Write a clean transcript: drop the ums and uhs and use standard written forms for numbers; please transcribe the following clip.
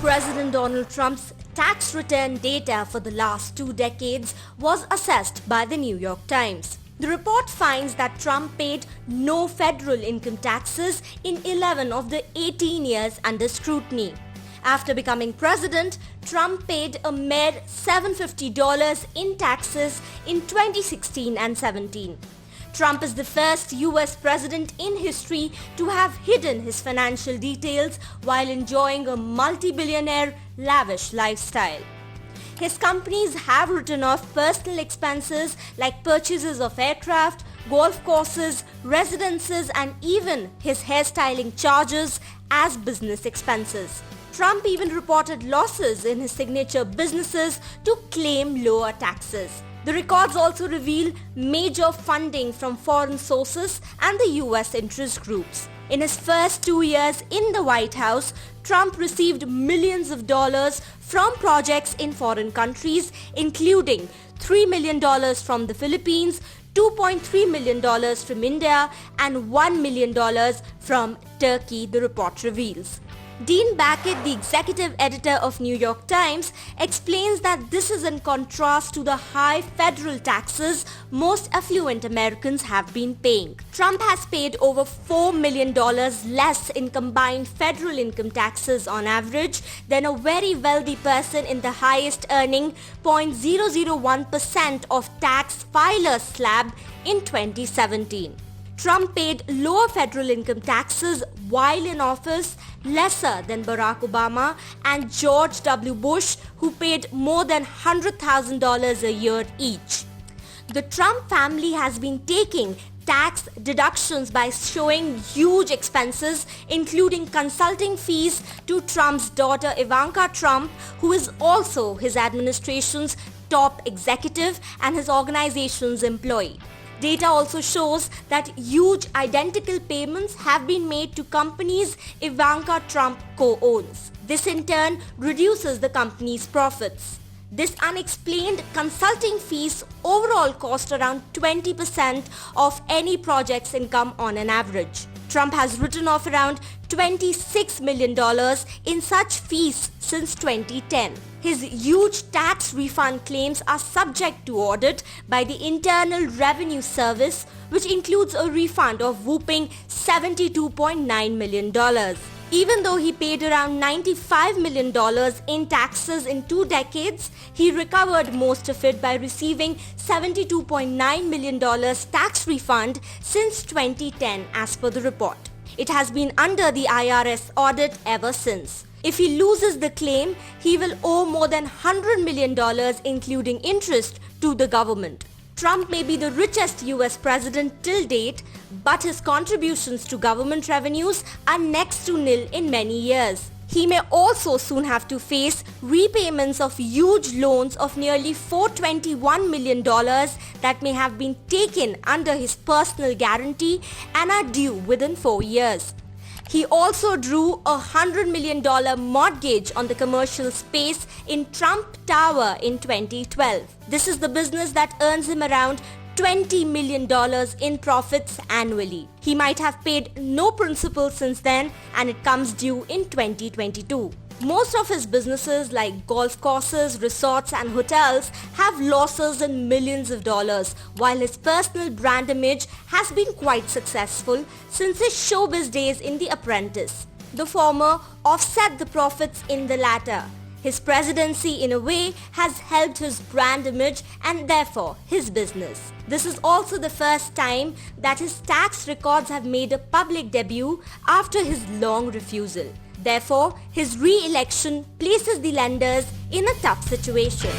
President Donald Trump's tax return data for the last 2 decades was assessed by the New York Times. The report finds that Trump paid no federal income taxes in 11 of the 18 years under scrutiny. After becoming president, Trump paid a mere $750 in taxes in 2016 and 17. Trump is the first US president in history to have hidden his financial details while enjoying a multi-billionaire lavish lifestyle. His companies have written off personal expenses like purchases of aircraft, golf courses, residences, and even his hairstyling charges as business expenses. Trump even reported losses in his signature businesses to claim lower taxes. The records also reveal major funding from foreign sources and the US interest groups. In his first 2 years in the White House, Trump received millions of dollars from projects in foreign countries, including $3 million from the Philippines, $2.3 million from India, and $1 million from Turkey, the report reveals. Dean Backett, the executive editor of New York Times, explains that this is in contrast to the high federal taxes most affluent Americans have been paying. Trump has paid over $4 million less in combined federal income taxes on average than a very wealthy person in the highest earning 0.001% of tax filer slab in 2017. Trump paid lower federal income taxes while in office, lesser than Barack Obama and George W. Bush, who paid more than $100,000 a year each. The Trump family has been taking tax deductions by showing huge expenses, including consulting fees to Trump's daughter Ivanka Trump, who is also his administration's top executive and his organization's employee. Data also shows that huge identical payments have been made to companies Ivanka Trump co-owns. This in turn reduces the company's profits. This unexplained consulting fees overall cost around 20% of any project's income on an average. Trump has written off around $26 million in such fees since 2010. His huge tax refund claims are subject to audit by the Internal Revenue Service, which includes a refund of whopping $72.9 million. Even though he paid around $95 million in taxes in 2 decades, he recovered most of it by receiving $72.9 million tax refund since 2010 as per the report. It has been under the IRS audit ever since. If he loses the claim, he will owe more than $100 million including interest to the government. Trump may be the richest US president till date, but his contributions to government revenues are next to nil in many years. He may also soon have to face repayments of huge loans of nearly $421 million that may have been taken under his personal guarantee and are due within 4 years. He also drew a $100 million mortgage on the commercial space in Trump Tower in 2012. This is the business that earns him around $20 million in profits annually. He might have paid no principal since then, and it comes due in 2022. Most of his businesses like golf courses, resorts and hotels have losses in millions of dollars, while his personal brand image has been quite successful since his showbiz days in The Apprentice. The former offset the profits in the latter. His presidency in a way has helped his brand image and therefore his business. This is also the first time that his tax records have made a public debut after his long refusal. Therefore, his re-election places the lenders in a tough situation.